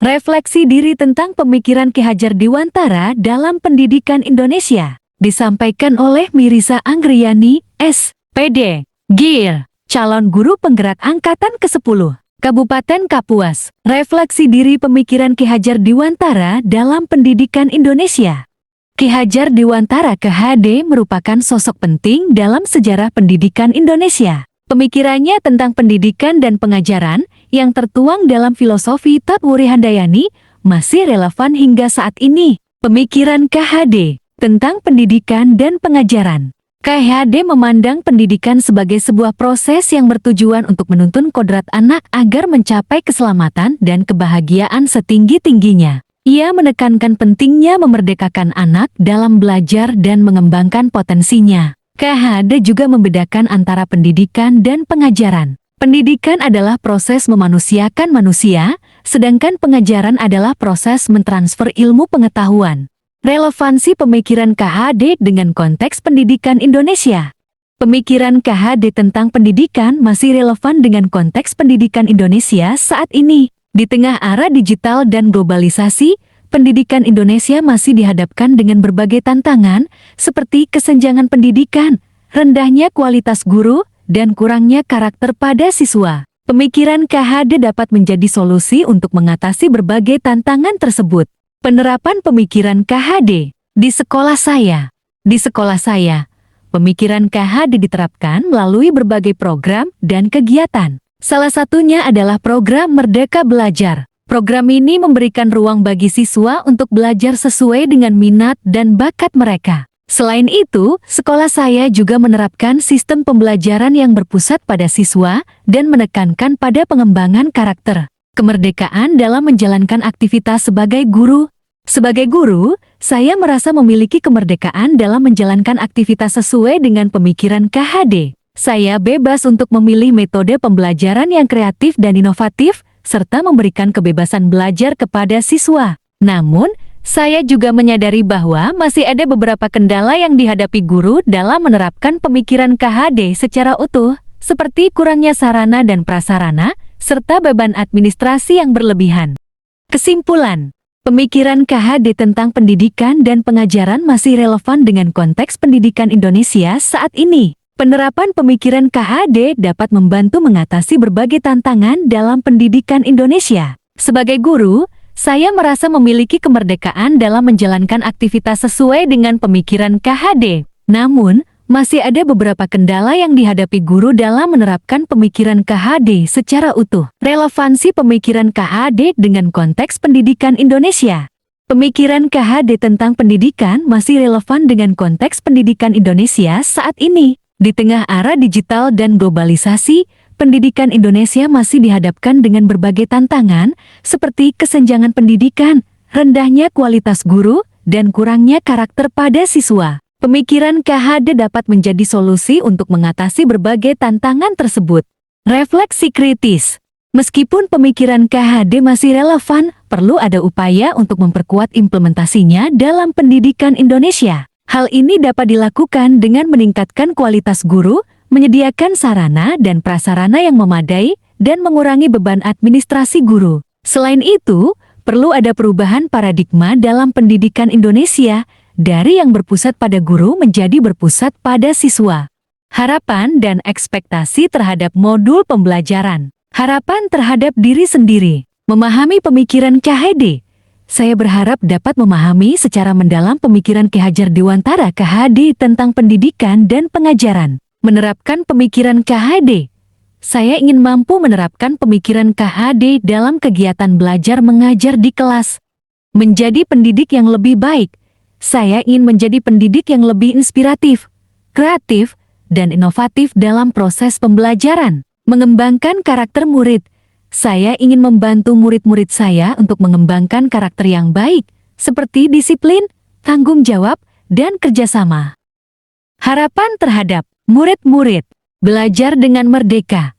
Refleksi diri tentang pemikiran Ki Hajar Dewantara dalam pendidikan Indonesia. Disampaikan oleh Mirisa Anggriani, S.Pd. GIR, calon guru penggerak angkatan ke-10, Kabupaten Kapuas. Refleksi diri pemikiran Ki Hajar Dewantara dalam pendidikan Indonesia. Ki Hajar Dewantara KHD merupakan sosok penting dalam sejarah pendidikan Indonesia. Pemikirannya tentang pendidikan dan pengajaran yang tertuang dalam filosofi Tatwuri Handayani masih relevan hingga saat ini. Pemikiran KHD tentang pendidikan dan pengajaran. KHD memandang pendidikan sebagai sebuah proses yang bertujuan untuk menuntun kodrat anak agar mencapai keselamatan dan kebahagiaan setinggi-tingginya. Ia menekankan pentingnya memerdekakan anak dalam belajar dan mengembangkan potensinya. KHD juga membedakan antara pendidikan dan pengajaran. Pendidikan adalah proses memanusiakan manusia, sedangkan pengajaran adalah proses mentransfer ilmu pengetahuan. Relevansi pemikiran KHD dengan konteks pendidikan Indonesia. Pemikiran KHD tentang pendidikan masih relevan dengan konteks pendidikan Indonesia saat ini. Di tengah era digital dan globalisasi, pendidikan Indonesia masih dihadapkan dengan berbagai tantangan, seperti kesenjangan pendidikan, rendahnya kualitas guru, dan kurangnya karakter pada siswa. Pemikiran KHD dapat menjadi solusi untuk mengatasi berbagai tantangan tersebut. Penerapan pemikiran KHD di sekolah saya. Di sekolah saya, pemikiran KHD diterapkan melalui berbagai program dan kegiatan. Salah satunya adalah program Merdeka Belajar. Program ini memberikan ruang bagi siswa untuk belajar sesuai dengan minat dan bakat mereka. Selain itu, sekolah saya juga menerapkan sistem pembelajaran yang berpusat pada siswa dan menekankan pada pengembangan karakter. Kemerdekaan dalam menjalankan aktivitas sebagai guru. Sebagai guru, saya merasa memiliki kemerdekaan dalam menjalankan aktivitas sesuai dengan pemikiran KHD. Saya bebas untuk memilih metode pembelajaran yang kreatif dan inovatif, serta memberikan kebebasan belajar kepada siswa. Namun, saya juga menyadari bahwa masih ada beberapa kendala yang dihadapi guru dalam menerapkan pemikiran KHD secara utuh, seperti kurangnya sarana dan prasarana, serta beban administrasi yang berlebihan. Kesimpulan, pemikiran KHD tentang pendidikan dan pengajaran masih relevan dengan konteks pendidikan Indonesia saat ini. Penerapan pemikiran KHD dapat membantu mengatasi berbagai tantangan dalam pendidikan Indonesia. Sebagai guru, saya merasa memiliki kemerdekaan dalam menjalankan aktivitas sesuai dengan pemikiran KHD. Namun, masih ada beberapa kendala yang dihadapi guru dalam menerapkan pemikiran KHD secara utuh. Relevansi pemikiran KHD dengan konteks pendidikan Indonesia. Pemikiran KHD tentang pendidikan masih relevan dengan konteks pendidikan Indonesia saat ini. Di tengah era digital dan globalisasi, pendidikan Indonesia masih dihadapkan dengan berbagai tantangan, seperti kesenjangan pendidikan, rendahnya kualitas guru, dan kurangnya karakter pada siswa. Pemikiran KHD dapat menjadi solusi untuk mengatasi berbagai tantangan tersebut. Refleksi kritis. Meskipun pemikiran KHD masih relevan, perlu ada upaya untuk memperkuat implementasinya dalam pendidikan Indonesia. Hal ini dapat dilakukan dengan meningkatkan kualitas guru, menyediakan sarana dan prasarana yang memadai, dan mengurangi beban administrasi guru. Selain itu, perlu ada perubahan paradigma dalam pendidikan Indonesia, dari yang berpusat pada guru menjadi berpusat pada siswa. Harapan dan ekspektasi terhadap modul pembelajaran. Harapan terhadap diri sendiri. Memahami pemikiran KHD. Saya berharap dapat memahami secara mendalam pemikiran Ki Hajar Dewantara KHD tentang pendidikan dan pengajaran. Menerapkan pemikiran KHD. Saya ingin mampu menerapkan pemikiran KHD dalam kegiatan belajar mengajar di kelas. Menjadi pendidik yang lebih baik. Saya ingin menjadi pendidik yang lebih inspiratif, kreatif, dan inovatif dalam proses pembelajaran. Mengembangkan karakter murid. Saya ingin membantu murid-murid saya untuk mengembangkan karakter yang baik, seperti disiplin, tanggung jawab, dan kerjasama. Harapan terhadap murid-murid. Belajar dengan merdeka.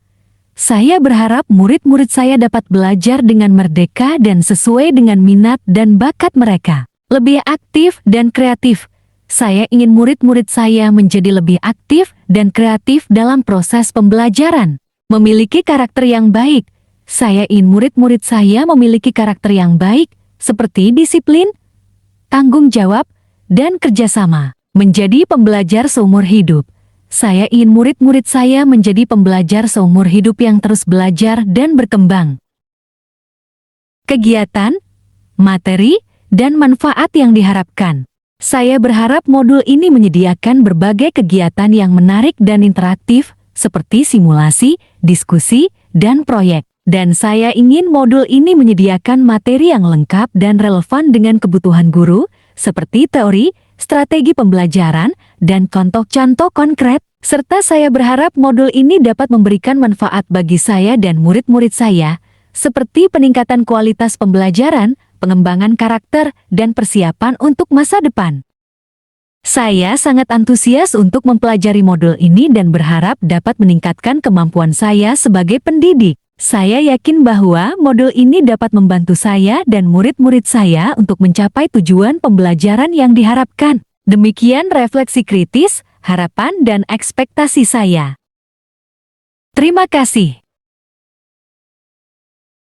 Saya berharap murid-murid saya dapat belajar dengan merdeka dan sesuai dengan minat dan bakat mereka. Lebih aktif dan kreatif. Saya ingin murid-murid saya menjadi lebih aktif dan kreatif dalam proses pembelajaran. Memiliki karakter yang baik. Saya ingin murid-murid saya memiliki karakter yang baik, seperti disiplin, tanggung jawab, dan kerjasama. Menjadi pembelajar seumur hidup. Saya ingin murid-murid saya menjadi pembelajar seumur hidup yang terus belajar dan berkembang. Kegiatan, materi, dan manfaat yang diharapkan. Saya berharap modul ini menyediakan berbagai kegiatan yang menarik dan interaktif, seperti simulasi, diskusi, dan proyek. Dan saya ingin modul ini menyediakan materi yang lengkap dan relevan dengan kebutuhan guru, seperti teori, strategi pembelajaran, dan contoh-contoh konkret. Serta saya berharap modul ini dapat memberikan manfaat bagi saya dan murid-murid saya, seperti peningkatan kualitas pembelajaran, pengembangan karakter, dan persiapan untuk masa depan. Saya sangat antusias untuk mempelajari modul ini dan berharap dapat meningkatkan kemampuan saya sebagai pendidik. Saya yakin bahwa modul ini dapat membantu saya dan murid-murid saya untuk mencapai tujuan pembelajaran yang diharapkan. Demikian refleksi kritis, harapan, dan ekspektasi saya. Terima kasih.